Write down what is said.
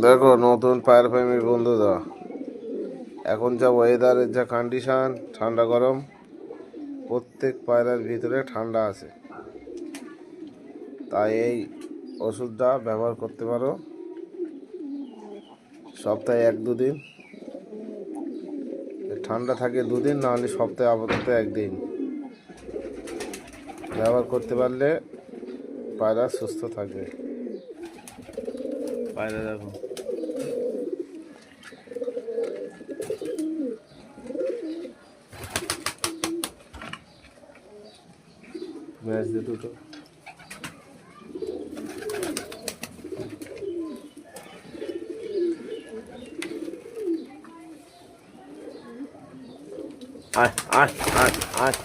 দেখো নতুন পায়ের প্রেমী বন্ধুরা, এখন যা ওয়েদারের যা কন্ডিশন, ঠান্ডা গরম, প্রত্যেক পায়রার ভিতরে ঠান্ডা আছে। তাই এই ওষুধটা ব্যবহার করতে পারো সপ্তাহে 1-2 দিন। ঠান্ডা থাকে 2 দিন, নাহলে সপ্তাহে আপাতত 1 দিন ব্যবহার করতে পারলে পায়রা সুস্থ থাকবে। পায়রা দেখো ম্যাচ দিয়ে দুটো আয় আয় আয় আয়।